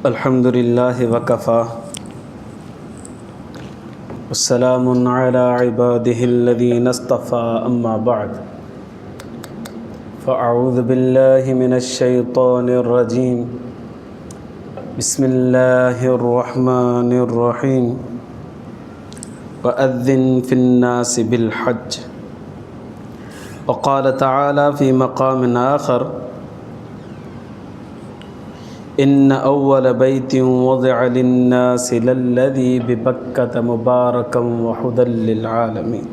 अल्हम्दुलिल्लाह वकफ़ा वस्सलामुन अला इबादिहिल्लज़ीना इस्तफ़ा अम्मा बअद फ़अऊज़ु बिल्लाहि मिनश शैतानिर रजीम बिस्मिल्लाहिर रहमानिर रहीम वअज़्ज़िन फ़िन्नासि बिल हज्ज वक़ाल तआला फ़ी मक़ामिन आख़र इन्न अव्वल बैतिन वुज़िअ लिन्नासि लल्लज़ी बिबक्कत मुबारकम व हुदल लिल आलमीन।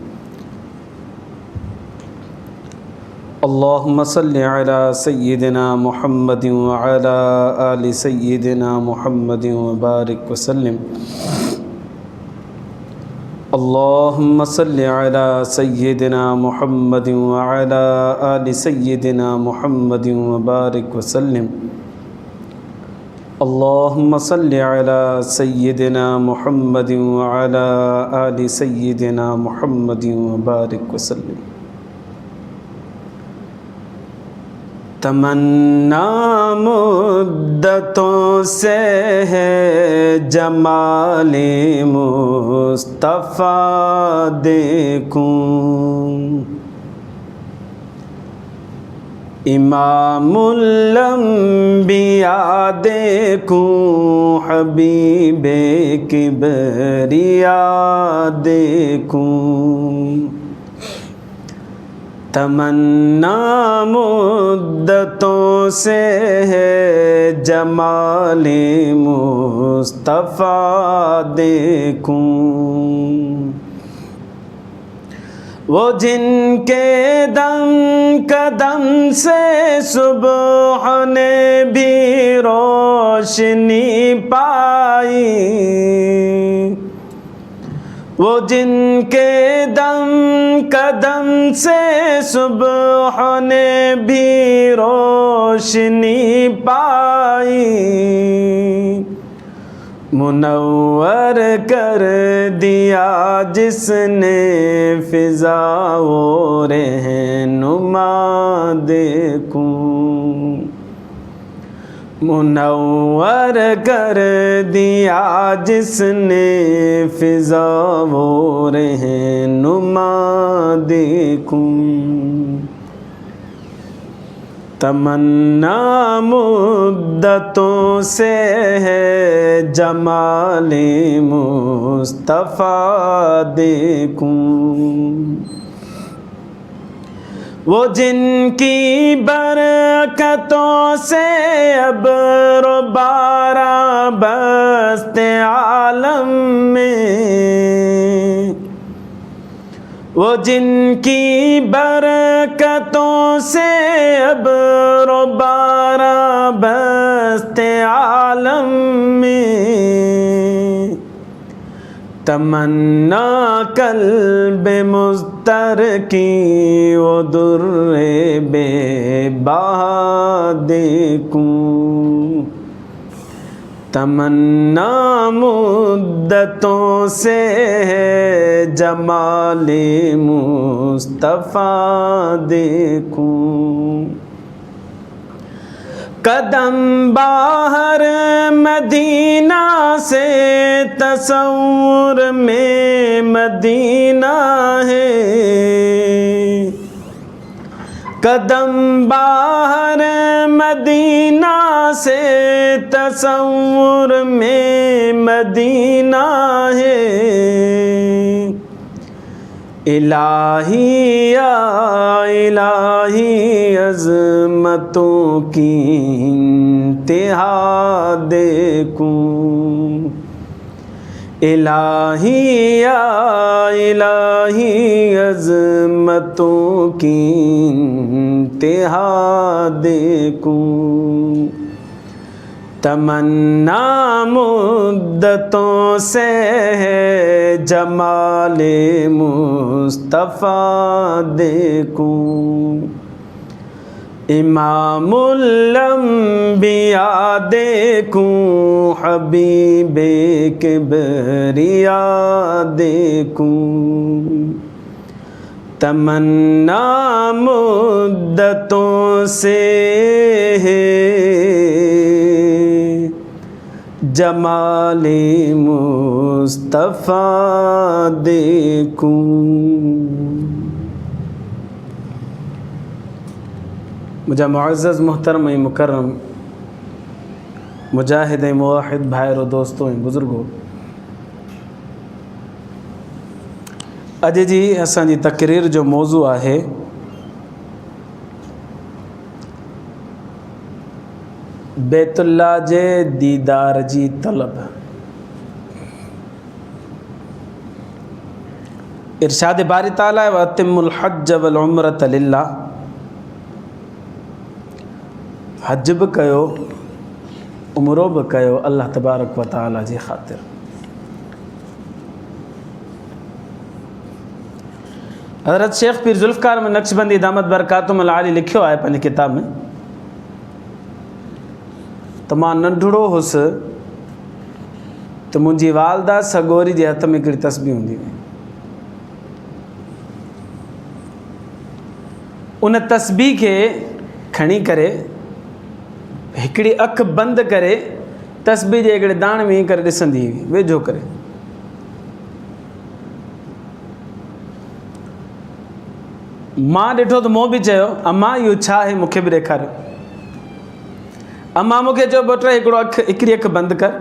अल्लाहुम्मा सल्लि अला सय्यिदिना मुहम्मदिन व अला आलि सय्यिदिना मुहम्मदिन व बारिक व सल्लिम। अल्लाहुम्मा सल्लि अला सय्यिदिना मुहम्मदिन व अला आलि सय्यिदिना मुहम्मदिन व बारिक व सल्लिम। अल्लाहुम्मा सल्लि अला सय्यिदिना मुहम्मदिन व अला आलि सय्यिदिना मुहम्मदिन व बारिक व सल्लिम। तमन्ना मुद्दतों से है जमाले मुस्तफ़ा देखूं, इमामुल अंबिया देखूं, हबीबे किबरिया देखूं। तमन्ना मुद्दतों से है जमाले मुस्तफ़ा देखूं, वो जिनके दम कदम से सुबह ने भी रोशनी पाई, वो जिनके दम कदम से सुबह ने भी रोशनी पाई, मुनव्वर कर दिया जिसने फ़िज़ाओं रहनुमा देखूं, मुनव्वर कर दिया जिसने फ़िज़ाओं रहनुमा देखूं। तमन्ना मुद्दतों से है जमाले मुस्तफ़ा देखूं, वो जिनकी बरकतों से अब बारा बस्ते आलम में, वो जिनकी बरकतों से अब बारा बस्ते आलम में, तमन्ना कल्ब मुज़्तर की वो दुर्रे बेबहा देखूं, तमन्ना मुद्दतों से है जमाले मुस्तफ़ा देखूं। कदम बाहर मदीना से तसव्वुर में मदीना है, कदम बाहर मदीना से तसव्वुर में मदीना है, इलाही या इलाही अज़मतों की इंतहा देखूं, इलाही या इलाही अज़मतों की इंतहा देखूं। तमन्ना मुद्दतों से है जमाले मुस्तफ़ा देखूं, इमामुल अंबिया देखूं, हबीबे किबरिया देखूं। तमन्ना मुद्दतों से है जमाले मुस्तफ़ा देखूं। मुझा मुअज़्ज़ज़ मोहतरम ऐं मुकर्रम मुजाहिद ऐं मुवाहिद भाइरो दोस्तों ऐं बुज़ुर्गो, अॼु जी असांजी तक़रीर जो मौज़ू आहे बैतुल्लाह जे दीदार जी तलब। इरशाद बारी ताला व अतिम्मुल हज वल उम्रत लिल्लाह, हज बि कयो उमरो बि कयो अल्लाह तबारक व तआला जी ख़ातिर। हज़रत शेख पीर ज़ुल्फ़कार में नक्शबंदी दामत बरकातुहुल आली लिखियो आहे पंहिंजी किताब में त मां नंढड़ो हुउसि त मुंहिंजी वालदा सगोरी जे हथ में हिकिड़ी तस्बीह हूंदी हुई। उन तस्बीह खे खणी करे हिकिड़ी अखि बंदि करे तस्बीह जे हिकिड़े दाणे में करे ॾिसंदी हुई, वेझो करे। मां ॾिठो त मूं बि चयो अम्मा इहो छा आहे, मूंखे बि ॾेखारियो। अम्मा मूंखे चयो पुट हिकिड़ी अखि बंदि कर,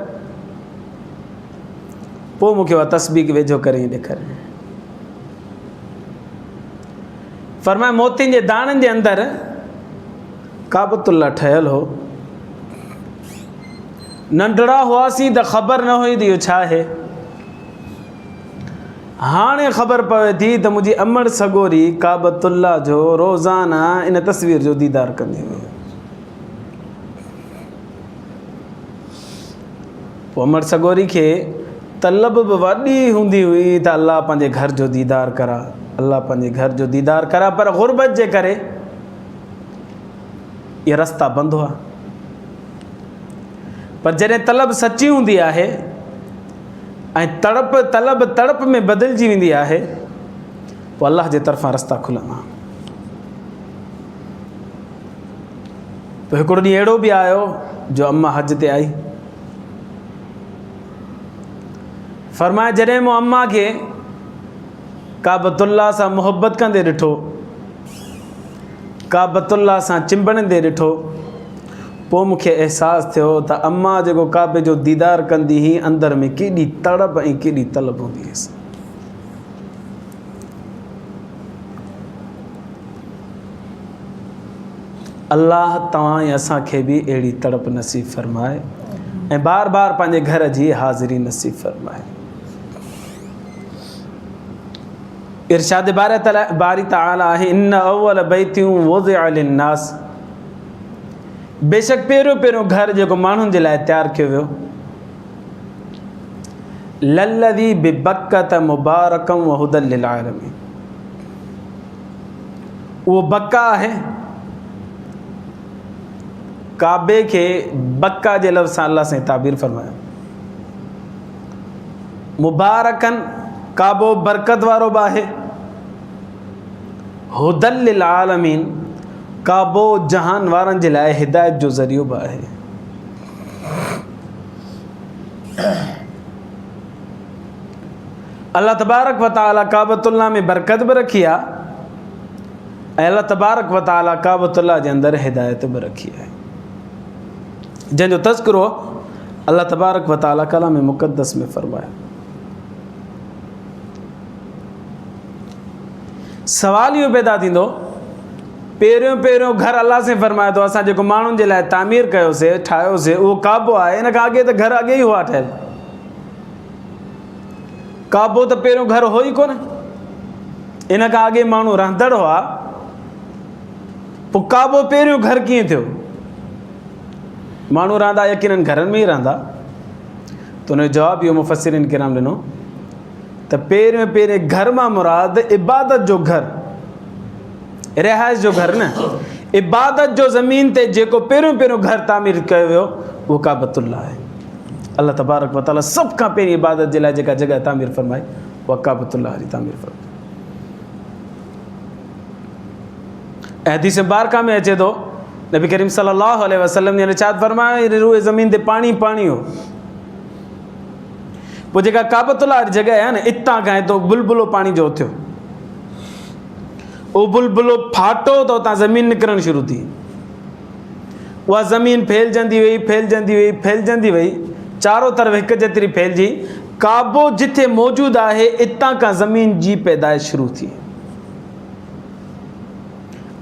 पोइ मूंखे उहा तस्बीह खे वेझो करे ॾेखारियो। फरमाए मोतियुनि जे दाणनि जे अंदरि काबतुल्लाह ठहियल हो। नंढड़ा हुआसीं त ख़बर न हुई त इहो छा आहे। हाणे ख़बर पवे थी त मुंहिंजी अमड़ सगोरी काबतुल्लाह जो रोज़ाना इन तस्वीर जो दीदार कंदी हुई। पोइ अमड़ सगोरी खे तलब बि वॾी हूंदी हुई त अल्लाह पंहिंजे घर जो दीदार करा, अल्लाह पंहिंजे घर जो दीदार करा, पर ग़ुरबत जे करे इहे रस्ता बंदि हुआ। पर जॾहिं तलब सची हूंदी आहे ऐं तलब तड़प में बदिलजी वेंदी आहे, पोइ अल्लाह जे तरफ़ां रस्ता खुलंदा। पोइ हिकिड़ो ॾींहुं अहिड़ो बि आयो जो अम्मा हज ते आई। फरमाए जॾहिं मूं अम्मा खे काबतुल्लाह सां मुहबत कंदे ॾिठो, काबतुल्लाह सां चिंबड़ंदे ॾिठो, पोइ मूंखे अहसासु थियो त अम्मा जेको काबे जो दीदार कंदी हुई अंदरि में केॾी तड़प ऐं केॾी तलब हूंदी हुअसि। अल्लाह तव्हां ऐं असांखे बि अहिड़ी तड़प नसीब फ़रमाए ऐं बार बार पंहिंजे घर जी हाज़िरी नसीब फ़रमाए। इरशाद बारी ताला आहे इन्न अव्वल बैतियूं वुज़िअ लिन्नास, बेशक पहिरियों घर जेको माण्हुनि जे लाइ तयारु कयो वियो, लल्लज़ी बिबक्कत मुबारकम व हुदल लिल आलमीन, उहो बक्का आहे। काबे खे बक्का जे लफ़्ज़ सां अल्लाह सां ताबीर फरमायो। मुबारकन काबो बरकत वारो बि आहे, हुदल लिल आलमीन काबो जहान वारनि जे लाइ हिदायत जो ज़रियो बि आहे। अल्लाह तबारक व तआला काबतुल्लाह में बरकत बि रखी आहे ऐं अल्लाह तबारक व तआला काबतुल्लाह जे अंदरि हिदायत बि रखी आहे, जंहिंजो तज़किरो अल्लाह तबारक व तआला कलाम मुक़द्दस में फरमायो। सवाल इहो पैदा थींदो, पहिरियों घर अल्लाह से फरमाए थो असां जेको माण्हुनि जे लाइ तामीर कयोसीं ठाहियोसीं उहो काबो आहे। इन खां अॻे त घर अॻे ई हुआ ठहियल, काबो त पहिरियों घर हो ई कोन। इन खां अॻे माण्हू रहंदड़ हुआ, पोइ काबो पहिरियों घर कीअं थियो? माण्हू रहंदा यकीनन घरनि में ई रहंदा। त हुनजो जवाबु इहो मुफ़स्सिरीन किराम ॾिनो त पहिरें घर मां मुराद इबादत जो घर, रिहाइश जो घर न, इबादत जो ज़मीन ते जेको पहिरियों घर तामीर कयो वियो उहो काबतुल्लाह आहे। अल्लाह तबारक व तआला सभ खां पहिरीं इबादत जे लाइ जेका जॻह तामीर फरमाई उहा काबतुल्लाह जी तामीर फरमाई। ऐं हदीस मुबारका में अचे थो नबी करीम सल्लल्लाहु अलैहि वसल्लम ने इरशाद फरमाया रूए ज़मीन ते पाणी हो, पोइ जेका काबतुल्लाह जॻह आहे न, इतां खां तो बुलबुलो पाणी जो थियो, उहो बुलबुलो फाटो त उतां ज़मीन निकिरणु शुरू थी। उहा ज़मीन फैलजंदी वई, फैलजंदी वई, फैलजंदी वई, चारों तरफ़ हिकु जेतिरी फैलिजी। काबो जिथे मौजूदु आहे, इतां खां ज़मीन जी पैदाइश शुरू थी।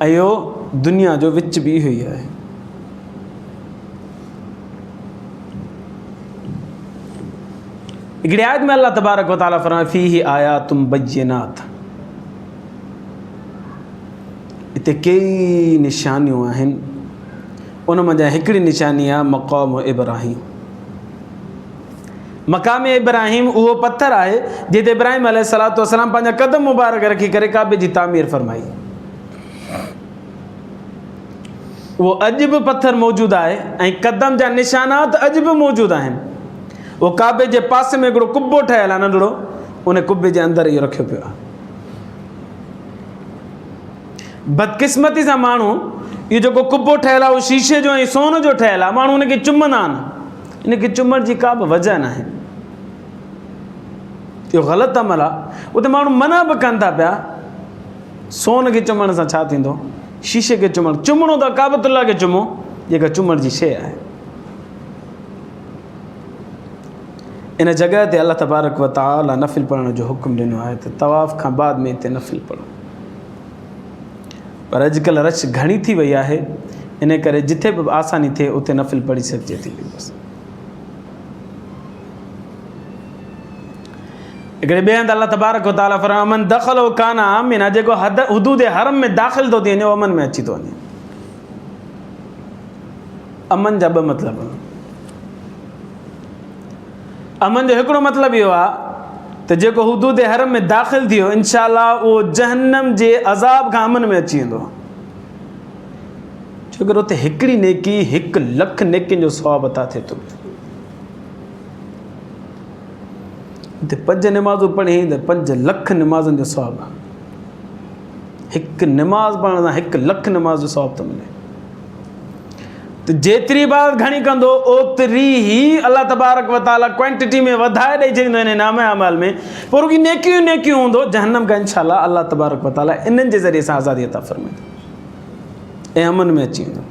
ऐं इहो दुनिया जो विच बि इहो ई आहे। हिकिड़ी आयत में अल्लाह तबारक व तआला फरमाए फीही आयातुम बय्यिनात, हिते कई निशानियूं आहिनि। उन मंझि हिकिड़ी निशानी आहे मक़ाम इब्राहिम। मक़ाम इब्राहिम उहो पत्थर आहे जिते इब्राहिम अलैहिस्सलातु वस्सलाम पंहिंजा कदम मुबारक रखी करे काबे जी तामीर फरमाई। उहो अॼु बि पत्थर मौजूदु आहे ऐं कदम जा निशानात अॼु बि मौजूदु आहिनि। उहो काबे जे पासे में हिकिड़ो कुबो ठहियलु आहे नंढड़ो, उन कुबे जे अंदरि इहो रखियो पियो आहे। बदकिस्मती सां माण्हू इहो जेको कुबो ठहियलु आहे उहो शीशे जो ऐं सोन जो ठहियलु आहे, माण्हू उनखे चुमंदा आहिनि। इनखे चुमण जी का बि वजह न आहे, इहो ग़लति अमल आहे। उते माण्हू मना बि कनि था पिया, सोन खे चुमण सां छा थींदो, शीशे खे चुमणो त काबतुल्लाह खे चुमो जेका चुमण जी शइ आहे। इन जॻह ते अल्लाह तबारक व तआला नफ़िल पढ़ण जो हुकुम ॾिनो आहे त तवाफ़ खां बाद में हिते नफ़िल पढ़ो। पर अॼुकल्ह रश घणी थी वई आहे, इन करे जिथे बि आसानी थिए उते नफ़िल पढ़ी सघिजे थी। बसि हिकिड़े ॿिए हंधि अल्लाह तबारक व तआला फरमाए मन दख़ल कान आमिना, जेको हुदूद हरम में दाख़िल थो थी वञे, अमन में अची थो वञे। अमन जा ॿ मतिलब। अमन जो हिकिड़ो मतिलबु इहो आहे त जेको हुदूद हरम में दाख़िल थी वियो, इंशाअल्लाह उहो जहन्नम जे अज़ाब खां अमन में अची वेंदो। छो करे उते हिकिड़ी नेकी 1 लख नेकियुनि जो सवाबु अता थिए थो। हिते 5 निमाज़ूं पढ़ी त 5 लख निमाज़नि जो सवाबु आहे। हिकु निमाज़ पढ़ण सां 1 लख निमाज़ जो सवाबु थो मिले। त जेतिरी बात घणी कंदो ओतिरी ई अल्लाह तबारक व तआला क्वांटिटी में वधाए ॾेई छॾींदो हिन नामे अमल में। पोइ रुॻी नेकियूं नेकियूं हूंदो, जहन्नम खां इंशाअल्लाह अल्लाह तबारक व तआला इन्हनि जे ज़रिए सां आज़ादी अता फरमाईंदो ऐं अमन में अची वेंदो।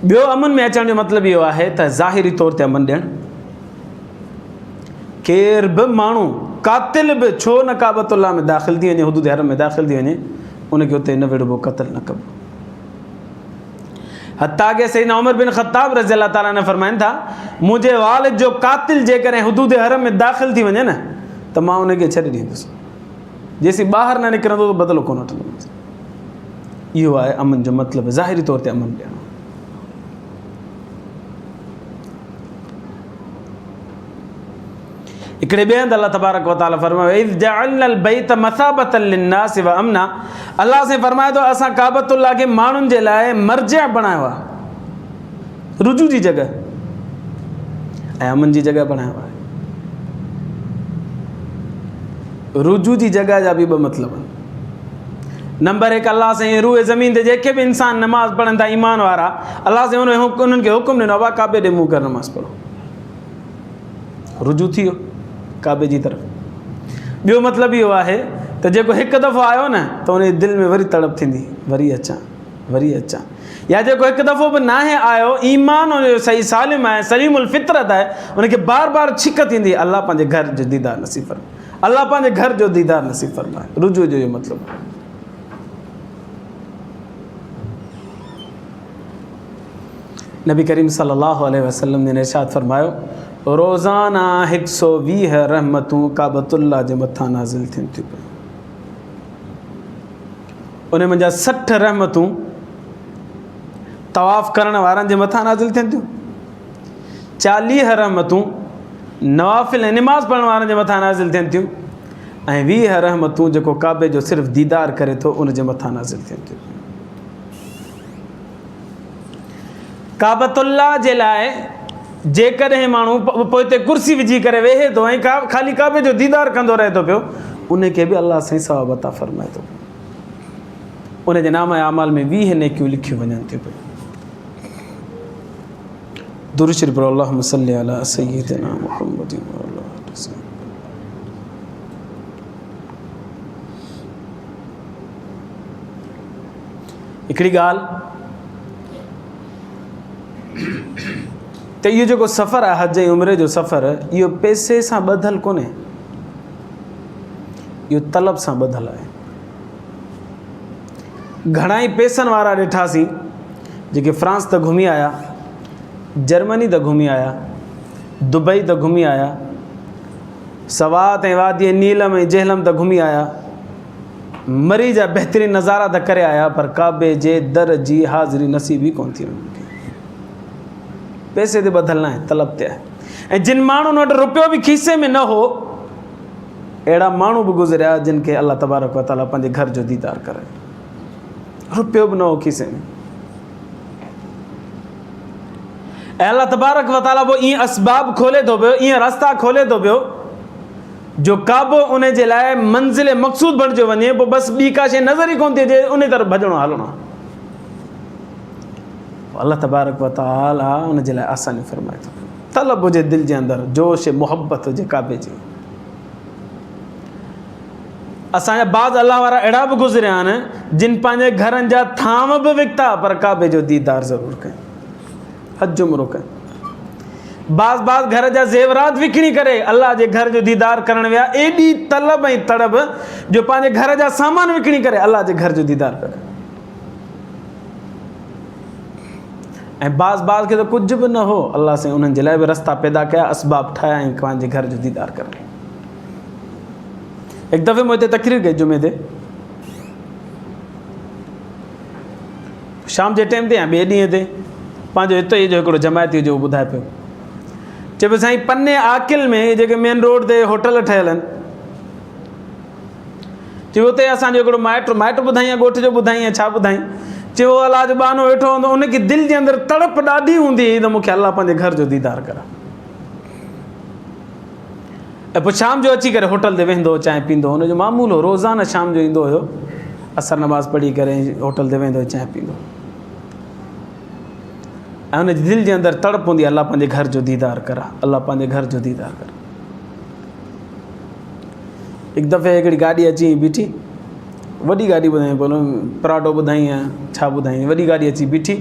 ॿियो अमन में अचण जो मतिलबु इहो आहे त ज़ाहिरी तौर ते अमन ॾियणु। केर बि माण्हू कातिल बि छो न काबतुल्लाह में दाख़िल थी वञे, हुदूद हरम में दाख़िल थी वञे, उनखे उते न विढ़बो, क़त्ल न कबो। हत्ता के सैयदना उमर बिन ख़त्ताब रज़ी अल्लाह ताला ने फरमाइनि था, मुंहिंजे वालिद जो कातिल जेकॾहिं हुदूद हरम में दाख़िल थी वञे न त मां उनखे छॾे ॾींदुसि, जेसीं ॿाहिरि न निकिरंदो त बदिलो कोन वठंदुसि। इहो आहे अमन जो मतिलबु, ज़ाहिरी तौर ते अमन ॾियणु। हिकिड़े ॿिए हंधि अल्लाह तबारक व तआला फरमाए इज़ जअलनल बैत मसाबतन लिन्नास व अमना, अल्लाह से फरमाए थो असां काबतुल्लाह खे माण्हुनि जे लाइ मर्जिअ बणायो आहे, रुजू जी जॻह ऐं अमन जी जॻह बणायो आहे। रुजू जी जॻह जा बि 2 मतिलब आहिनि। नंबर 1, अल्लाह से रूए ज़मीन ते जेके बि इंसान नमाज़ पढ़नि था ईमान वारा, अल्लाह से उन्हनि खे हुकुम ॾिनो आहे काबे ॾे मुंहुं करे नमाज़ पढ़ो, रुजू थी वियो काबे जी तरफ़। ॿियो मतिलबु इहो आहे त जेको हिकु दफ़ो आयो न त उन दिलि में वरी तड़प थींदी, वरी अचां वरी अचां। या जेको हिकु दफ़ो बि नाहे आयो, ईमान उनजो सही सालिम आहे, सलीमुल फितरत आहे, उनखे बार बार छिक थींदी, अल्लाह पंहिंजे घर जो दीदार नसीब फरमाए, अल्लाह पंहिंजे घर जो दीदार नसीब फरमाए। रुजू जो इहो मतिलबु। नबी करीम सल्लल्लाहु अलैहि वसल्लम ने इरशाद फरमायो, रोज़ाना 120 रहमतूं काबतुल्लाह जे मथां नाज़िल थियनि थियूं पियूं। उन मंझां 60 रहमतूं तवाफ़ करण वारनि जे मथां नाज़िल थियनि थियूं, 40 रहमतूं नवाफ़िल ऐं निमाज़ पढ़ण वारनि जे मथां नाज़िल थियनि थियूं, ऐं 20 रहमतूं जेको काबे जो सिर्फ़ु दीदार करे थो उन जे मथां नाज़िल थियनि थियूं। काबतुल्लाह जे लाइ जेकॾहिं माण्हू पोइ हिते कुर्सी विझी करे वेहे थो ऐं ख़ाली काबे जो दीदार कंदो रहे थो पियो, उनखे बि अल्लाह साईं सवाब अता फरमाए थो। उनजे नाम अमाल में 20 नेकियूं लिखियूं वञनि थियूं पियूं। दुरूद शरीफ पढ़ो। अल्लाहुम्मा सल्लि अला सय्यिदिना मुहम्मदिन व अला आलिहि वसल्लम। हिकिड़ी ॻाल्हि त इहो जेको सफ़र आहे हज जी उमिरि जो सफ़र, इहो पैसे सां ॿधल कोन्हे, इहो तलब सां ॿधल आहे। घणा ई पैसनि वारा ॾिठासीं जेके फ्रांस त घुमी आया, जर्मनी त घुमी आया, दुबई त घुमी आया, सवात ऐं वादी नीलम ऐं जहलम त घुमी आया, मरी जा बहितरीन नज़ारा त करे आया, पर काबे जे दर जी हाज़िरी नसीब ई कोन थी वञे। पैसे ते ॿधल न आहे, तलब ते आहे। ऐं जिन माण्हुनि वटि रुपयो बि खीसे में न हो, अहिड़ा माण्हू बि गुज़रिया जिन खे अल्लाह तबारक व तआला पंहिंजे घर जो दीदार करे, रुपयो बि न हो खीसे में। ऐं अल्लाह तबारक व तआला पोइ ईअं असबाब खोले थो पियो, ईअं रस्ता खोले थो पियो जो काबो उन जे लाइ मंज़िल मक़सूद बणिजो वञे, पोइ बसि ॿी का शइ नज़र ई कोन थी अचे, उन तरफ़ भॼणो हलणो आहे। अल्लाह तबारक व तआला उन जे लाइ आसानी फ़रमाए थो। तलब हुजे दिलि जे अंदरि, जोश मोहबत हुजे काबे जी। असांजा बाज़ अल्लाह वारा अहिड़ा बि गुज़रिया आहिनि जिन पंहिंजे घरनि जा थाम बि विकिता, पर काबे जो दीदार ज़रूरु कनि, हज उमरो कनि। बाज़ घर जा ज़ेवरात विकिणी करे अल्लाह जे घर जो दीदार करण विया, एॾी तलब ऐं तड़ब जो पंहिंजे घर जा सामान विकिणी करे अल्लाह जे घर जो दीदार पिया कनि। ऐं बाज़ खे त कुझु बि न हो, अल्लाह से उन्हनि जे लाइ बि रस्ता पैदा कया, असबाब ठाहिया ऐं पंहिंजे घर जो दीदार करण। हिकु दफ़े मूं हिते तकरीर कई जुमे ते, शाम जे टाइम ते या ॿिए ॾींहं ते, पंहिंजो हिते जो हिकिड़ो जमायती जो ॿुधाए पियो, चए पियो साईं पन्ने आकिल में जेके मेन रोड ते होटल ठहियल आहिनि, चए उते असांजो हिकिड़ो माइट ॿुधाई, ॻोठ जो ॿुधाई, छा ॿुधाई, चयो अलाह जो बानो वेठो हूंदो, उनखे दिलि जे अंदरि तड़प ॾाढी हूंदी हुई त मूंखे अलाह पंहिंजे घर जो दीदार करा। ऐं पोइ शाम जो अची करे होटल ते वेंदो, चांहि पींदो, हुनजो मामूल हो, रोज़ाना शाम जो ईंदो हुयो, असर नमाज़ पढ़ी करे होटल ते वेंदो, चांहि पींदो, ऐं हुनजी दिलि जे अंदरि तड़प हूंदी, अलाह पंहिंजे घर जो दीदार करा, अलाह पंहिंजे घर जो दीदार करा। हिकु दफ़े हिकिड़ी गाॾी अची बीठी, वॾी गाॾी ॿुधाई, बोलो पराठो ॿुधाई या छा ॿुधाई, वॾी गाॾी अची बीठी,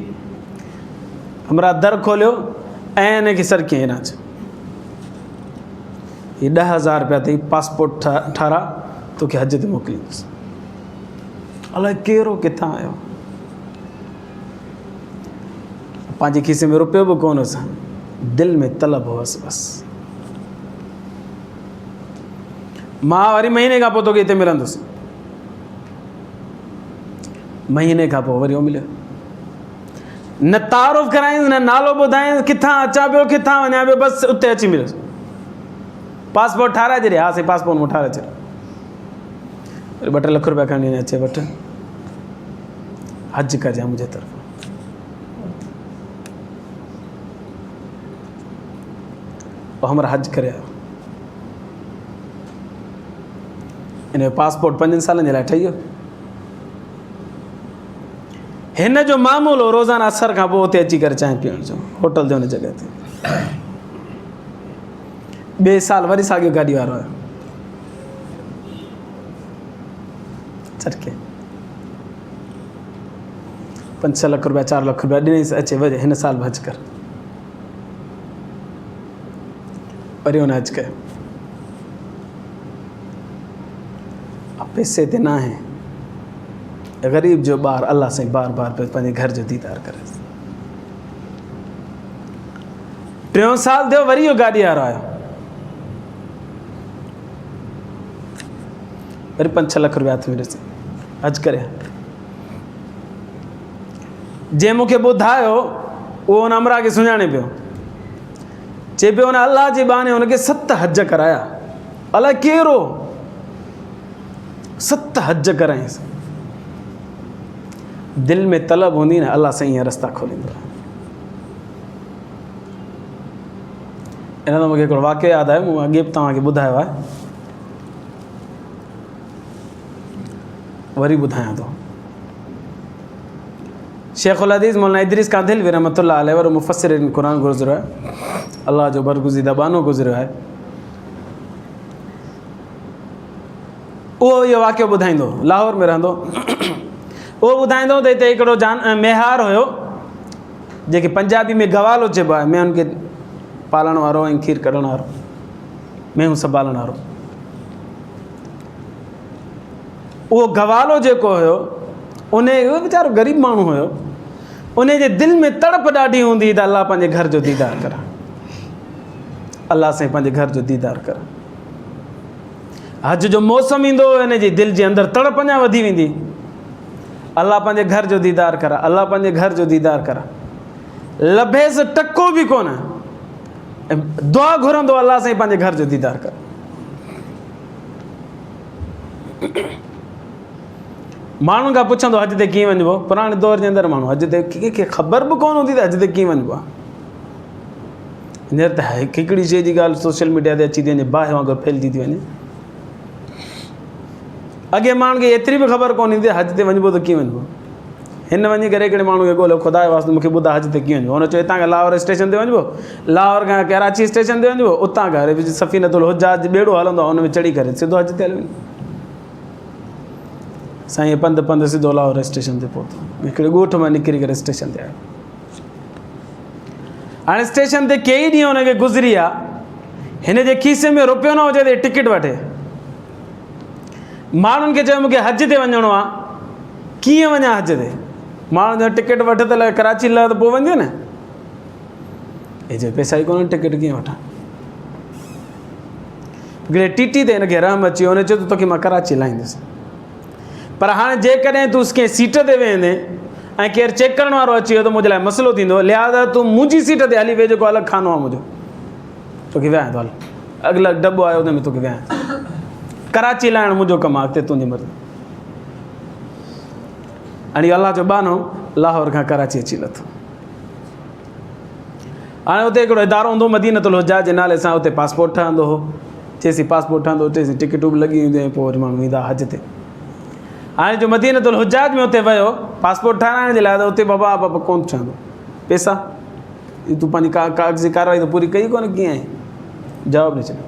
हमरा दर खोलियो ऐं हिनखे सरकी हेॾां अच, हीअ 10,000 रुपया अथई, पासपोर्ट ठारा, तोखे हज ते मोकिलींदुसि। अलाए कहिड़ो किथां आयो, पंहिंजे खीसे में रुपयो बि कोन हुअसि, दिलि में तलब हुअसि बसि। मां वरी महीने खां पोइ तोखे हिते मिलंदुसि, महीने खां पोइ वरी उहो मिलियो, न तारुफ़ कराईंसि, न नालो ॿुधाईंसि, किथां अचां पियो, किथां वञा पियो, बसि उते अची मिलियोसि। पासपोर्ट ठाराए छॾिया, हा साईं पासपोर्ट मूं ठाराए छॾियो, वरी 2-3 लख रुपया खणी अचे, वठि हज कजांइ मुंहिंजे तरफ़। पोइ हमरा हज करे आयो, इन जो पासपोर्ट 5 सालनि जे लाइ ठही वियो। हिन जो मामूल हो, रोज़ाना असर खां पोइ उते अची करे चांहि पीअण जो, होटल जे हुन जॻह ते। ॿिए साल वरी साॻियो गाॾी वारो आयो, छटके 5-6 लख रुपया 4 लख रुपया ॾिनईसि, अचे वरी हिन साल बि हज कर, वरी हुन हज कयो। पैसे ते न आहे, ग़रीब जो ॿार अल्लाह साईं बार बार पंहिंजे घर जो दीदार करे। 3 साल थियो, वरी इहो गाॾी वारो आयो, वरी 5-6 लख रुपया हथ में ॾिसी हज करे। जंहिं मूंखे ॿुधायो उहो हुन अमरा खे सुञाणे पियो, चए पियो हुन अल्लाह जे बहाने हुनखे 7 हज कराया, अलाए कहिड़ो 7 हज कराईंसि। दिलि में तलब हूंदी न, अल्लाह साईं हीअं रस्ता खोलींदो। इन त मूंखे हिकिड़ो वाक़ियो यादि आहे, मूं अॻे बि तव्हांखे ॿुधायो आहे, वरी ॿुधायां थो। शेखुल हदीस मौलाना इदरीस कांदिलवी रहमतुल्लाह अलैह और मुफस्सिर कुरान गुज़रियो आहे, अल्लाह जो बरगुज़ीदा बानो गुज़रियो आहे। उहो इहो वाक़ियो ॿुधाईंदो, लाहौर में रहंदो। उहो ॿुधाईंदो त हिते हिकिड़ो मेहार हुयो, जेके पंजाबी में गवालो चइबो आहे, मेहुनि खे पालण वारो ऐं खीर कढण वारो, मेहूं संभालण वारो। उहो गवालो जेको हुयो उन उहो वीचारो ग़रीब माण्हू हुयो, उन जे दिलि में तड़प ॾाढी हूंदी हुई त अलाह पंहिंजे घर जो दीदार कर, अलाह साईं पंहिंजे घर जो दीदार कर। हज जो मौसम ईंदो हिन जी दिलि जे अंदरि तड़प अञा वधी वेंदी, अलाह पंहिंजे घर जो दीदार कर, अलाह पंहिंजे घर जो दीदार कर। लभेसि टको बि कोन, दुआ घुरंदो अलाह साईं पंहिंजे घर जो दीदार कर। माण्हुनि खां पुछंदो हज ते कीअं वञिबो, पुराणे दौर जे अंदरि माण्हू हज ते कंहिंखे ख़बर बि कोन हूंदी त हज ते कीअं वञिबो आहे। हींअर त हिकिड़ी शइ जी ॻाल्हि सोशल मीडिया ते अची थी वञे, बाहि वांगुरु फैलिजी थी वञे। अॻे माण्हुनि खे एतिरी बि ख़बर कोन ईंदी हज ते वञिबो त कीअं वञिबो। हिन वञी करे हिकिड़े माण्हू खे ॻोल्हियो, ख़ुदा जे वास्ते मूंखे ॿुधाए हज ते कीअं वञिबो। हुन चयो हितां खां लाहौर स्टेशन ते वञिबो, लाहौर खां कराची स्टेशन ते वञिबो, उतां खां सफ़ीनतुल हुज्जाज ॿेड़ो हलंदो आहे, हुन में चढ़ी करे सिधो हज ते हली वञे। साईं पंधु पंधु सिधो लाहौर स्टेशन ते पहुतो, हिकिड़े ॻोठ मां निकिरी करे स्टेशन ते आयो। हाणे स्टेशन ते कई ॾींहं हुनखे गुज़री आहे, हिन जे खीसे में रुपयो न हुजे त टिकट वठे। माण्हुनि खे चयो मूंखे हज ते वञिणो आहे, कीअं वञा हज ते। माण्हुनि जो टिकट वठ त लॻे कराची लाइ त पोइ वञे न, हे चए पैसा ई कोन, टिकट कीअं वठां। हिकिड़े टीटी ते हिनखे रहम अची वियो, हुन चयो त तोखे मां कराची लाहींदुसि, पर हाणे जेकॾहिं तूं कंहिं सीट ते वेंदे ऐं केरु चेक करण वारो अची वियो त मुंहिंजे लाइ मसइलो थींदो, लिहाज़ा तूं मुंहिंजी सीट ते हली वेह, जेको अलॻि खानो आहे मुंहिंजो, तोखे विहां थो हल, अलॻि दॿो आयो हुन में तोखे विहां। कराची लाहिण मुंहिंजो कमु आहे, अॻिते तुंहिंजी मर्ज़ी। हाणे अलाह जो बानो लाहौर खां कराची अची लथो। हाणे हुते हिकिड़ो इदारो हूंदो मदीनतुल हुज्जाज जे नाले सां, हुते पासपोर्ट ठहंदो हो, चएसि पासपोर्ट ठहंदो, चएसि टिकटूं बि लॻी वेंदियूं, पोइ वरी माण्हू ईंदा हज ते। हाणे जो मदीनतुल हुज्जाज में हुते वियो पासपोर्ट ठाहिराइण जे लाइ, त हुते बाबा कोन ठहंदो, पैसा तूं पंहिंजी कागज़ी कार्रवाई त पूरी कई कोन, कीअं आहे, जवाबु ॾेई छॾियो।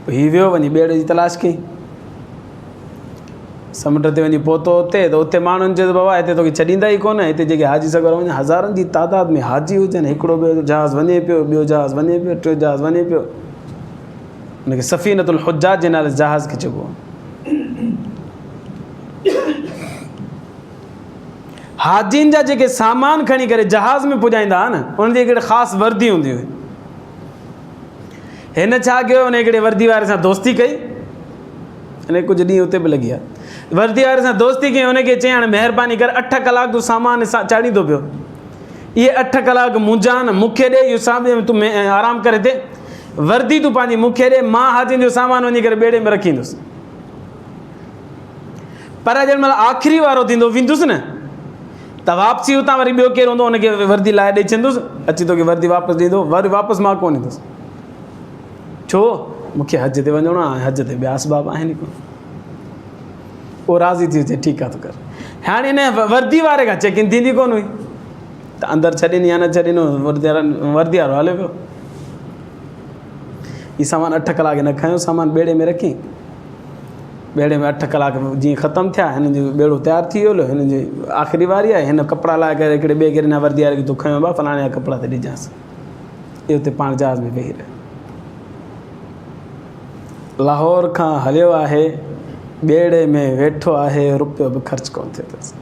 हीउ वियो वञी ॿेड़ जी तलाश कई, समुंड ते वञी पहुतो हुते, त उते माण्हुनि चयो त बाबा हिते तोखे छॾींदा ई कोन, हिते जेके हाजी सगर वञनि हज़ारनि जी तादाद में हाजी हुजनि, हिकिड़ो ॿियो जहाज़ वञे पियो, ॿियो जहाज़ वञे पियो, टियों जहाज़ वञे पियो। हुनखे सफ़ीनतुल हुज्जाज जे नाले जहाज़ खे चइबो। हाजियुनि जा जेके सामान खणी करे जहाज़ में पुॼाईंदा हुआ न, उन्हनि जी हिकिड़ी ख़ासि वर्दी हूंदी हुई। हिन छा कयो, हुन हिकिड़े वर्दी वारे सां दोस्ती कई, हिन कुझु ॾींहं हुते बि लॻी आहे। वर्दी वारे सां दोस्ती कई, हुनखे चई हाणे महिरबानी करे 8 कलाक तूं सामान चाढ़ींदो पियो, इहे 8 कलाक मुंहिंजा न, मूंखे ॾे, इहो सामान तूं आराम करे दे, वर्दी तूं पंहिंजी मूंखे ॾे, मां हाजियुनि जो सामान वञी करे ॿेड़े में रखींदुसि। पर जेॾी महिल आख़िरी वारो थींदो वेंदुसि न, त वापसी हुतां वरी ॿियो केरु हूंदो, हुनखे वर्दी लाहे ॾेई छॾींदुसि, अची तोखे वर्दी वापसि ॾींदो, वरी वापसि मां कोन ईंदुसि। छो, मूंखे हज ते वञिणो आहे, हज ते ॿिया असबाब आहिनि कोन। उहो राज़ी थी हुजे, ठीकु आहे, तो कर। हाणे हिन वर्दी वारे खां चेकिंग थींदी कोन हुई, त अंदरि छॾीनि या न छॾीनि, वर्दी वारो हले पियो। हीउ सामान 8 कलाक हिन खयो, सामान ॿेड़े में रखी, ॿेड़े में 8 कलाक जीअं ख़तमु थिया, हिन जो ॿेड़ो तयारु थी वियो, हिन जी आख़िरी वारी आहे, हिन कपिड़ा लाहे करे हिकिड़े ॿिए खे ॾिना वर्दी वारे खे, तूं खयो भाउ फलाणे जा कपिड़ा त ॾिजांसि, इहो हुते पाण जहाज़ में वेही रहियो। लाहौर खां हलियो आहे, ॿेड़े में वेठो आहे, रुपयो बि ख़र्चु कोन थियो अथसि।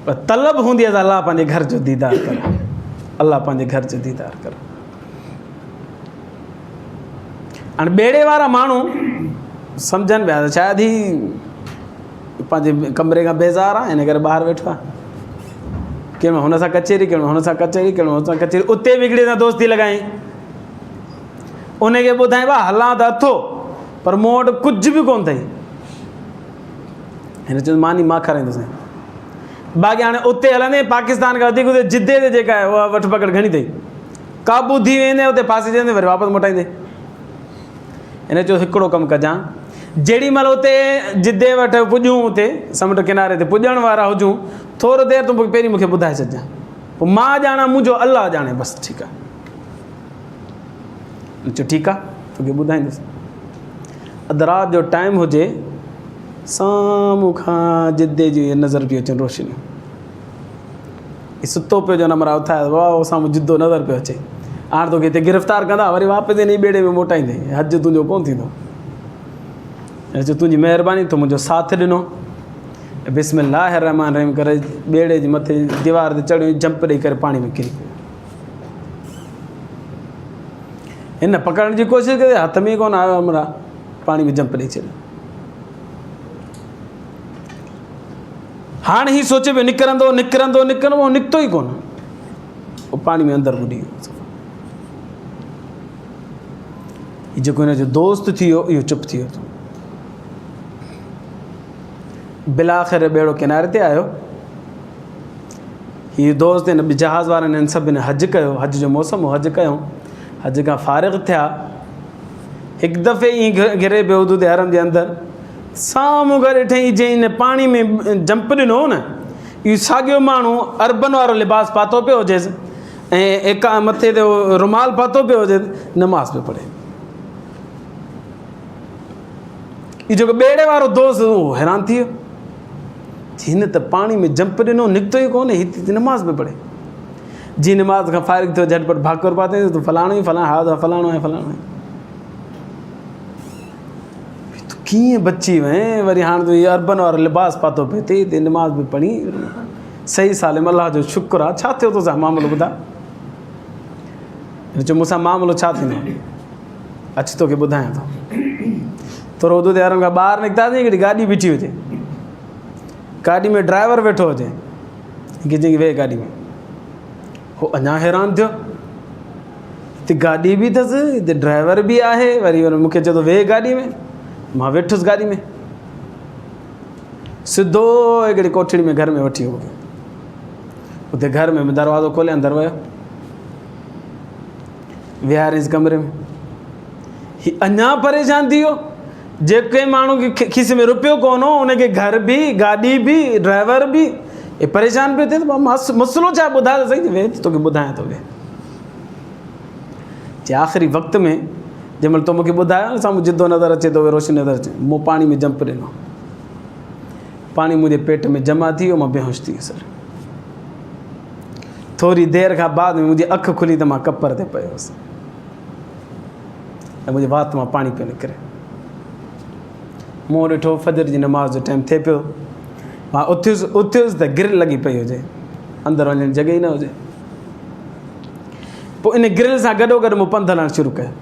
पर तलब हूंदी आहे त अलाह पंहिंजे घर जो दीदार कर, अलाह पंहिंजे घर जो दीदार कर। हाणे ॿेड़े वारा माण्हू सम्झनि पिया त शायदि ही पंहिंजे कमरे खां बेज़ार आहे, हिन करे ॿाहिरि वेठो आहे, कंहिं हुन सां कचेरी करिणो, हुन सां कचेरी करिणो, हुन सां कचेरी, उते बि हिकिड़े सां दोस्ती लॻाई, उनखे ॿुधाई भाउ हलां त अथो, पर मूं वटि कुझु बि कोन अथई। हिन चयो मानी मां खाराईंदुसि। बाक़ी हाणे उते हलंदे पाकिस्तान खां वधीक उते जिदे ते जेका आहे उहा वठि पकड़ घणी अथई, क़ाबू थी वेंदे उते फासी वेंदे, वरी वापसि मोटाईंदे। हिन चयो हिकिड़ो कमु कजां, जेड़ी महिल उते जिदे वटि पुॼूं, उते समुंड किनारे ते पुॼण वारा हुजूं, थोरो देरि तूं पहिरीं मूंखे ॿुधाए छॾिजांइ, पोइ मां ॼाणा, मुंहिंजो अलाह ॼाणे, बसि ठीकु आहे। चयो ठीकु आहे, तोखे ॿुधाईंदुसि। अधु राति जो टाइम हुजे, साम्हूं खां जिदे जी नज़र पियो अचनि रोशनियूं। हीउ सुतो पियो जो नमरा उथाए, वाह साम्हूं जिदो नज़र पियो अचे। हाणे तोखे हिते गिरफ़्तार कंदा, वरी वापसि इन ॿेड़े में मोटाईंदे, हज तुंहिंजो कोन थींदो। चयो तुंहिंजी महिरबानी, तूं मुंहिंजो साथ ॾिनो, बिस्मिल्लाह रहमान रहीम करे ॿेड़े जे मथे दीवार ते चढ़ियो, जंप ॾेई करे पाणी में किरी पियो। हिन पकड़ण जी कोशिशि कई, हथ में कोन आयो, अमरा पाणी में जंप ॾेई छॾियो। हाणे ही सोचे पियो निकिरंदो निकिरंदो निकिरंदो, उहो निकितो ई कोन, उहो पाणी में अंदरि ॿुॾी वियो। हीउ जेको हिनजो दोस्त थी वियो, इहो चुप थी वियो। बिलाख़िर ॿेड़ो किनारे ते आयो। हीउ दोस्त हिन जहाज़ वारनि हिन सभिनि हज कयो, हज जो मौसम हो, हज कयूं। हज खां फ़ारिग़ थिया, हिकु दफ़े ईअं घिरे पियो हुदूद हरम जे अंदरि, साम्हूं करे ॾिठईं जंहिं हिन पाणी में जंप ॾिनो न, इहो साॻियो माण्हू अरबन वारो लिबास पातो पियो हुजेसि ऐं एका मथे ते रुमाल पातो पियो हुजे, नमाज़ पियो पढ़े। इहो जेको ॿेड़े वारो दोस्त उहो हैरान थी वियो, हिन त पाणी में जंप ॾिनो, निकितो ई कोन्हे, हिते नमाज़ पियो पढ़े। जीअं नमाज़ खां फ़ारिग़ थियो, झटपट भाकुर पाते, तूं फलाणो ई फलाणो, हा त फलाणो ऐं फलाणो आहे, तूं कीअं बची वएं? वरी हाणे तूं इहो अरबन वारो लिबास पातो पियो थिए, हिते नमाज़ बि पढ़ी, सही सालिम, अलाह जो शुक्र आहे। छा थियो तोसां मामिलो ॿुधाए? चयो मूंसां मामिलो छा थींदो? अच तोखे ॿुधायां थो। थोरो हुदूद हरम खां ॿाहिरि निकितासीं, हिकिड़ी गाॾी बीठी हुजे, गाॾी में ड्राइवर वेठो हुजे, हिकु जंहिंखे वेह गाॾी में, हो अञा हैरान थियो, हिते गाॾी बि अथसि, हिते ड्राइवर बि आहे, वरी मूंखे चए थो वेह गाॾी में। मां वेठुसि गाॾी में, सिधो हिकिड़ी कोठड़ी में घर में वठी वियो मूंखे। उते घर में दरवाज़ो खोले अंदरि वियो, विहारियसि कमरे में। हीउ अञा परेशान थी वियो, जेके माण्हू खे खीसे में रुपयो कोन हो, उनखे घर बि, गाॾी बि, ड्राइवर बि, हे परेशान पियो थिए। त मसलो छा ॿुधाए त सही, वेह तोखे ॿुधायां थो। वेह जे आख़िरी वक़्त में जंहिं महिल तो मूंखे ॿुधायो न, साम्हूं जिदो नज़र अचे थो, रोशनी नज़र अचे, मूं पाणी में जंप ॾिनो, पाणी मुंहिंजे पेट में जमा थी वियो, मां बेहोश थी वियुसि। थोरी देरि खां बाद में मुंहिंजी अखि खुली त मां कपर ते पियो हुउसि ऐं मुंहिंजे वात मां पाणी पियो निकिरे। मूं ॾिठो फजर जी नमाज़ जो टाइम थिए पियो, मां उथियुसि त ग्रिल लॻी पई हुजे, अंदरि वञण जी जॻह ई न हुजे। पोइ इन ग्रिल सां गॾोगॾु मूं पंधु हलणु शुरू कयो।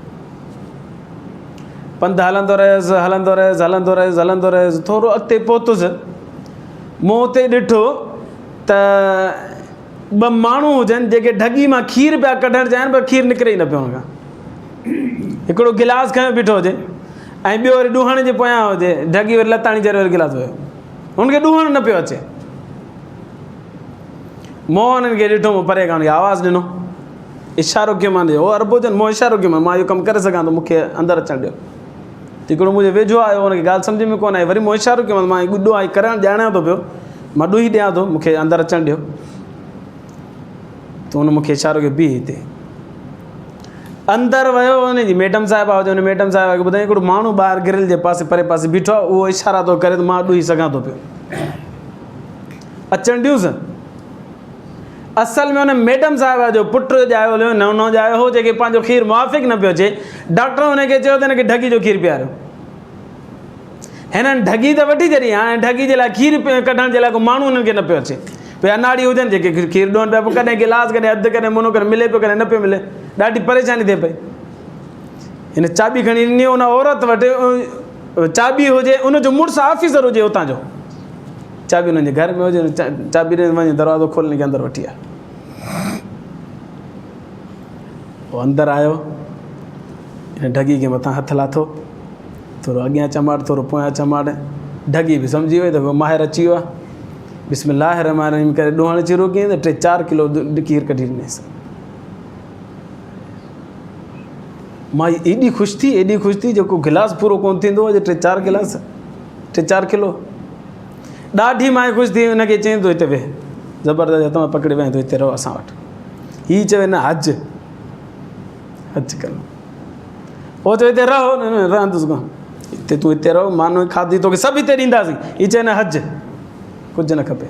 पंधु हलंदो रहियुसि, हलंदो रहियुसि, हलंदो रहियुसि, हलंदो रहियुसि। थोरो अॻिते पहुतुसि, मूं उते ॾिठो त ॿ माण्हू हुजनि जेके ढगी मां खीरु पिया कढणु चाहिनि, पर खीरु निकिरे ई न पियो हुन खां। हिकिड़ो गिलास खयो बीठो हुजे ऐं ॿियो वरी ॾुहण जे पोयां हुजे, ढगी वरी लताणी चढ़े वरी गिलास हुयो, हुनखे ॾुहणु न पियो अचे। मूं हुननि खे ॾिठो, मूं परे खां हुनखे आवाज़ु ॾिनो, इशारो कयो, मां हो अरबो हुजनि, मूं इशारो कयो, मां इहो कमु करे सघां थो, मूंखे अंदरि अचणु ॾियो। हिकिड़ो मुंहिंजे वेझो आयो, हुनखे ॻाल्हि सम्झ में कोन आई, वरी मूं इशारो कयो, मां ॻुॾो आई करणु ॼाणियां थो पियो, मां ॾुही ॾियां थो, मूंखे अंदरि अचणु ॾियो। त हुन मूंखे इशारो कयो, बीह हिते। अंदरि वियो, हुनजी मैडम साहिबा हुजे, हुन मैडम साहिबा खे ॿुधाईं हिकिड़ो माण्हू ॿाहिरि ग्रिल जे पासे परे पासे बीठो आहे, उहो इशारा थो करे त मां ॾुही सघां थो पियो, अचणु ॾियूंसि। असल में हुन मैडम साहिबा जो पुटु ॼायो हुयो, नओं ॼायो हो, जेके पंहिंजो खीरु मुआफ़िक़ न पियो अचे। डॉक्टर हुनखे चयो त हिनखे ढगी जो खीरु पीआरियो। हिननि ढगी त वठी छॾी, हाणे ढगी जे लाइ खीरु कढण जे लाइ को माण्हू हुननि खे न पियो अचे। भई अनाड़ी हुजनि जेके खीरु ॾियनि पिया, पोइ कॾहिं गिलास, कॾहिं अधु, कॾहिं मुनो, कॾहिं मिले पियो, कॾहिं न पियो मिले, ॾाढी परेशानी थिए पई। हिन चाबी खणी ॾिनी उन औरत वटि, चाबी हुजे, उनजो मुड़ुसु ऑफिसर हुजे हुतां जो, चाबी हुनजे घर में हुजे, चाबी ॾे वञी दरवाज़ो खोलने खे अंदरि वठी आयो। पोइ अंदरि आयो, हिन ढगी खे मथां हथु लाथो, थोरो अॻियां चमाड़, थोरो पोयां चमाड़। ढगी बि सम्झी वई त माहिर अची वियो आहे। बिस्मिल्लाह रहमान रहीम करे ॾुहण शुरू कयईं त 3-4 किलो खीरु कढी ॾिनईसि। मां एॾी ख़ुशि थी जेको गिलास पूरो कोन थींदो अॼु 3-4 गिलास 3-4 किलो। ॾाढी मां ख़ुशि थी हुनखे चई तूं हिते वेह, ज़बरदस्त हथ मां पकड़े वेह, तूं हिते रहो असां वटि। हीअ चवे न हज करणु, उहो चवे हिते रहो, न रहंदुसि कोन, हिते तूं हिते रहो, मानो खाधी तोखे सभु हिते ॾींदासीं। हीअ चवे न हज, कुझु न खपे।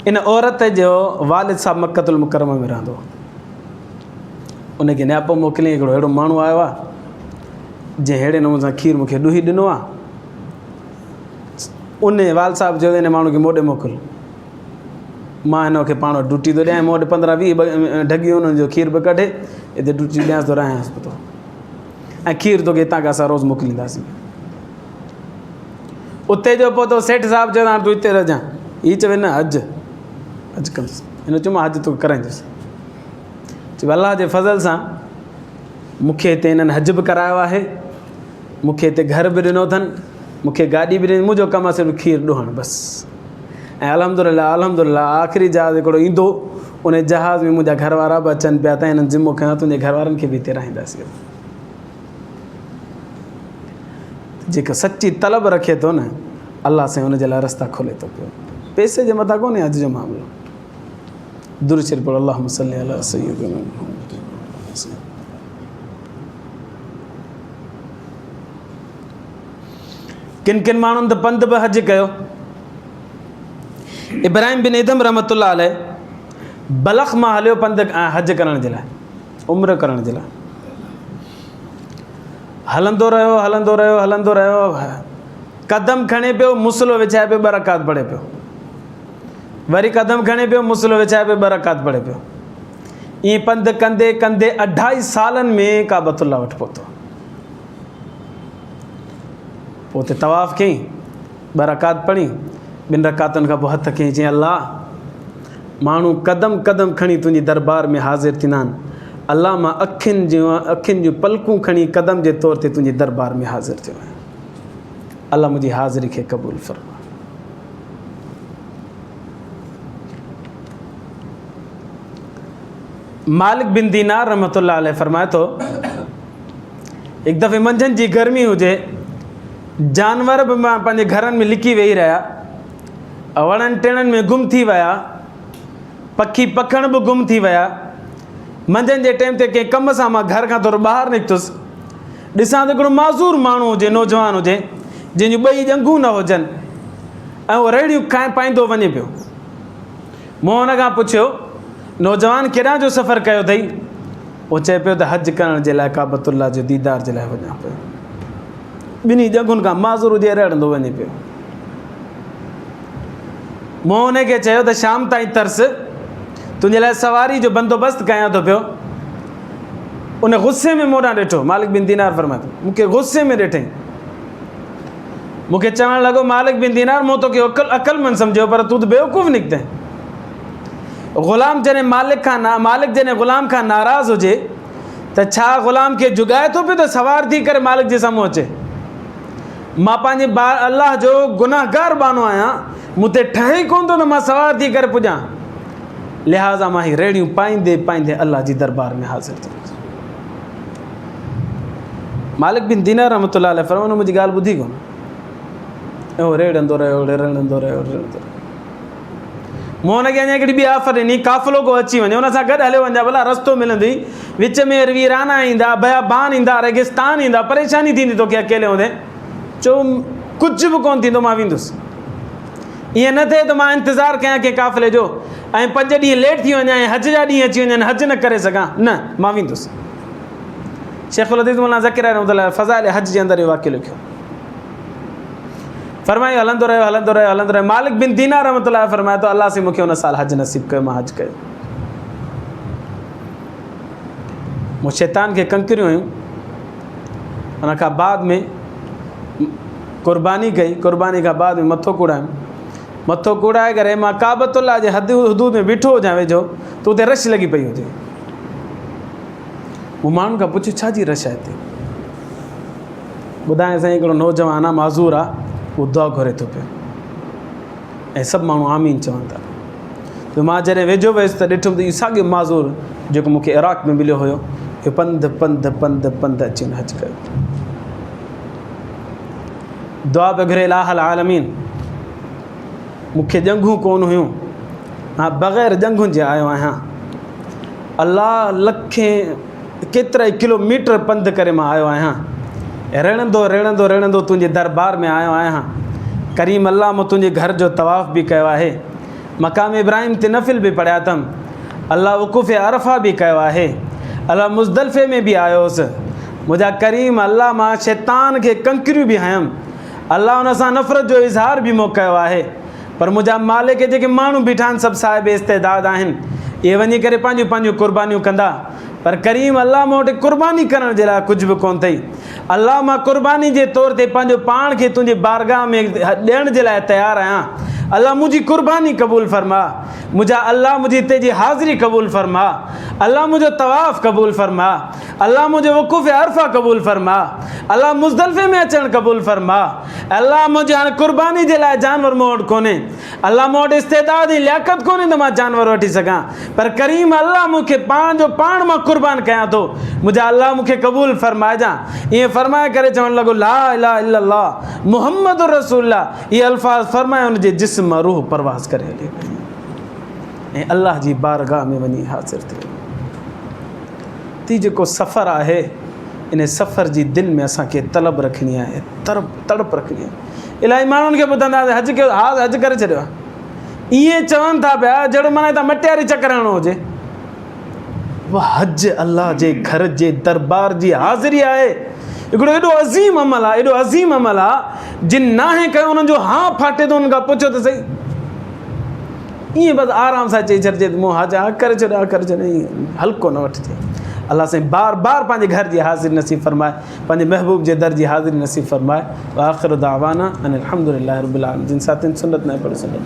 इन औरत जो वालिद साहब मक्कतुल मुकरमा में रहंदो, उनखे नियापो मोकिलियईं। हिकिड़ो अहिड़ो माण्हू आयो आहे जंहिं अहिड़े नमूने सां खीर मूंखे ॾुही ॾिनो आहे। उन वाल साहब चयो हिन माण्हू खे मोॾे मोकिल, मां हिनखे पाण वटि ड्यूटी थो ॾियां, मूं वटि 15-20 ढगियूं हुननि जो खीर बि कढे हिते ड्यूटी ॾियांसि थो, रहियांसि थो, ऐं खीर तोखे हितां खां असां रोज़ु मोकिलींदासीं। उते जो पहुतो सेठ साहब चयो हाणे तूं हिते रहिजांइ। हीअ चवे न हज कंदुसि। हिन चयो मां हज तोखे कराईंदुसि। चयो अलाह जे फज़ल सां मूंखे हिते हिननि हज बि करायो आहे, मूंखे हिते घर बि ॾिनो अथनि, मूंखे गाॾी बि ॾिनी, मुंहिंजो कमु आहे सिर्फ़ु खीर ॾुहणु बसि। ऐं अल्हम्दुलिल्लाह आख़िरी जहाज़ हिकिड़ो ईंदो, उन जहाज़ में मुंहिंजा घर वारा बि अचनि पिया त हिननि ज़िम्मो खयां तुंहिंजे घर वारनि खे बि हिते रहाईंदासीं। जेको सची तलब रखे थो न, अलाह साईं हुनजे लाइ रस्ता खोले थो पियो। पैसे जे मथां कोन्हे अॼु जो मामिलो। दुरूद शरीफ़ पढ़ो, अल्लाहुम्मा सल्ली अला सय्यिदिना मुहम्मद। किन किन माण्हुनि त पंधु बि हज कयो। इब्राहिम बिन इदम रहमतुल्लाह अलैह बलख मां हलियो पंधु हज करण जे लाइ, उम्र करण जे लाइ। हलंदो रहियो, कदम खणे पियो, मुसलो विछाए पियो, 2 रकात पढ़े पियो, वरी कदम खणे पियो, मुसलो विछाए पियो, 2 रकात पढ़े पियो। ईअं पंधु कंदे कंदे 28 सालनि में काबतुल्लाह वटि पहुतो। पोइ उते तवाफ़ कयईं, 2 रकात पढ़ी, 2 रकातुनि खां पोइ हथ कयईं, चईं अलाह माण्हू क़दम क़दम खणी तुंहिंजी दरबार में हाज़िर थींदा आहिनि, अलाह मां अखियुनि जूं पलकूं खणी क़दम जे तौर ते तुंहिंजी दरबार में हाज़िर थियो आहियां, अलाह मुंहिंजी हाज़िरी खे क़बूल फरमा। मालिक बिन दीनार रहमतुल्लाह अलैह फरमाए थो, हिकु दफ़े मंझंदि जी गर्मी हुजे, जानवर बि मां पंहिंजे घरनि में लिकी वेही रहिया, वणनि टिणनि में गुम थी विया, पखी पखण बि गुम थी विया। मंझंदि जे टाइम ते कंहिं कम सां मां घर खां थोरो ॿाहिरि निकितुसि, ॾिसां त हिकिड़ो माज़ूर माण्हू हुजे, नौजवान हुजे, जंहिंजूं 2 ॼंघूं न हुजनि, ऐं उहो रेड़ियूं खाए पाईंदो वञे पियो। मूं हुन खां पुछियो, नौजवान केॾांहुं जो सफ़रु कयो अथई? उहो चए पियो त हज करण जे लाइ, काबतुल्लाह जे दीदार जे लाइ वञा पियो। 2 ॼंघुनि खां माज़ूर हुजे, रड़ंदो वञे पियो। मूं हुनखे चयो त शाम ताईं तरस, तुंहिंजे लाइ सवारी जो बंदोबस्तु कयां थो पियो। उन गुस्से में मूं ॾांहुं ॾिठो, मालिक बिन दीनार फरमाए थो, मूंखे गुस्से में ॾिठईं। मूंखे चवणु लॻो, मालिक बिन दीनार मूं तोखे अक़लमंद सम्झो, पर तूं त बेवकूफ़ निकितई। ग़ुलाम जॾहिं मालिक जॾहिं ग़ुलाम खां नाराज़ हुजे त छा ग़ुलाम खे जुगाए थो पियो त सवार थी करे मालिक जे साम्हूं अचे? मां पंहिंजे अलाह जो गुनाहगार बानो आहियां, मूं ते ठहे ई कोन थो त मां सवार थी करे पुॼां। लिहाज़ा मां ही रेड़ियूं पाईंदे पाईंदे अलाह जी दरबार में हाज़िर थी वियुसि। मालिक बिन दीनार रहमतुल्लाह अलैह फरमाए, मुंहिंजी ॻाल्हि ॿुधी कोन, ऐं उहो रेड़ंदो रहियो। मूं हुनखे अञा हिकिड़ी ॿी ऑफर ॾिनी, काफ़िलो को अची वञे, हुन सां गॾु हलियो वञा, भला रस्तो मिलंदी, विच में वीराना ईंदा, बयाबान ईंदा, रेगिस्तान ईंदा, परेशानी थींदी तोखे अकेले हूंदे। चओ कुझु बि कोन थींदो, मां वेंदुसि। ईअं न थिए त मां इंतज़ारु कयां कंहिं काफ़िले जो, ऐं 5 ॾींहं लेट थी वञा, ऐं हज जा ॾींहं अची वञनि, हज न करे सघां, न, मां वेंदुसि। शेखुल हदीस मौलाना ज़कीर रहमतुल्लाह फ़ज़ाइल हज जे अंदरि इहो वाक़ियो लिखियो। फरमायो हलंदो रहियो। मालिक बिन दीनार रहमतुल्लाह फरमाए थो, अलाह से मूंखे हुन साल हज नसीब कयो, मां हज कयो। मूं शैतान खे कंकरियूं हुयूं, हुन खां बाद में क़ुर्बानी कई, क़ुर्बानी खां बाद में मथो कुड़ाए करे मां काबतुल्लाह जे हद हदूद में बीठो हुजां वेझो, त उते रश लॻी पई हुजे। मूं माण्हुनि खां पुछियो, छा जी रश आहे हिते? ॿुधाए साईं, हिकिड़ो नौजवान आहे, माज़ूर आहे, उहो दुआ घुरे थो पियो, ऐं सभु माण्हू आमीन चवनि था। तो मां जॾहिं वेझो वियुसि त ॾिठुमि त इहो साॻियो माज़ूर जेको मूंखे इराक़ में मिलियो हुयो, इहो पंधु पंधु पंधु पंधु अची हुन हज कयो। दुआ पे घुरे इलाहल आलमीन, मूंखे जंगूं कोन हुयूं, मां बग़ैर जंगुनि जे आयो आहियां। अलाह लखे केतिरा ई किलोमीटर पंधु करे मां आयो आहियां। रहंदो रहंदो रहंदो तुंहिंजे दरबार में आयो आहियां। करीम अल्लाह मां तुंहिंजे घर जो तवाफ़ बि कयो आहे, मक़ाम इब्राहिम ते नफ़िल बि पढ़िया अथमि, अलाह वक़ूफ़ अरफ़ा बि कयो आहे, अलाह मुज़दलिफ़े में बि आयो हुउसि। मुंहिंजा करीम अल्लाह मां शैतान खे कंकरियूं बि हयमि, अल्लाह हुन सां नफ़रत जो इज़हार बि मूं कयो आहे। पर मुंहिंजा मालिक जेके माण्हू बीठा आहिनि सभु साहिब इस्तेदाद आहिनि, इहे वञी करे पंहिंजूं पंहिंजूं क़ुर्बानियूं कंदा। पर करीम अल्लाह मूं वटि क़ुर्बानी करण जे लाइ कुझु बि कोन्ह अथई। अल्लाह मां क़ुर्बानी जे तौर ते पंहिंजो पाण खे तुंहिंजे बारगाह में ॾियण जे लाइ तयारु आहियां। अल्लाह मुंहिंजी क़ुर्बानी क़बूल फरमा, मुंहिंजा अल्लाह मुंहिंजी हिते जी हाज़िरी क़बूल फरमा, अल्लाह मुंहिंजो तवाफ़ क़बूल फरमा, अल्लाह मुंहिंजो वक़ूफ़ अरफ़ा क़बूल फरमा, अल्लाह मुज़दलिफ़े में अचणु क़बूल फरमा। अल्लाह मुंहिंजे हाणे क़ुर्बानी जे लाइ जानवर मूं वटि कोन्हे, अल्लाह मूं वटि इस्तेदाद ऐं लियाक़त कोन्हे त मां जानवर वठी सघां। पर करीम अल्लाह मूंखे पंहिंजो पाण मां क़ुर्बान कयां थो, मुंहिंजा अल्लाह मूंखे क़बूल फरमाइजांइ। ईअं फरमाए करे चवणु लॻो ला इलाहा इल्लल्लाह मुहम्मद रसूलुल्लाह। इहे अल्फाज़ फरमाए हुनजे जिस्म मां रूह परवाज़ करे हली वई ऐं अल्लाह जी बारगाह में वञी हाज़िर थियो। ती जेको सफ़र आहे, इन सफ़र जी दिलि में असांखे तलब रखणी आहे, तड़प रखणी आहे। इलाही माण्हुनि खे ॿुधंदा हज कयो, हा हज करे छॾियो आहे, ईअं चवनि था पिया जहिड़ो माना हितां मटियारी चकर हणो हुजे। उहा हज अल्लाह जे घर जे दरबार जी हाज़िरी आहे। हिकिड़ो एॾो अज़ीम अमल आहे, एॾो अज़ीम अमल आहे, जिन नाहे कयो उन्हनि जो हा फाटे थो। उन्हनि खां पुछो त सही, ईअं बसि आराम सां चई छॾिजे त मूं हज करे छॾियो, करे छॾियो, हल्को न वठिजे। अल्लाह साईं बार बार पंहिंजे घर जी हाज़िरी नसीब फरमाए, पंहिंजे महबूब जे दर जी हाज़िरी नसीब फरमाए। आख़िर दावाना अनिल हम्दुलिल्लाहि रब्बिल आलमीन। जिन साथियुनि सुन्नत न पढ़ी सुन्नत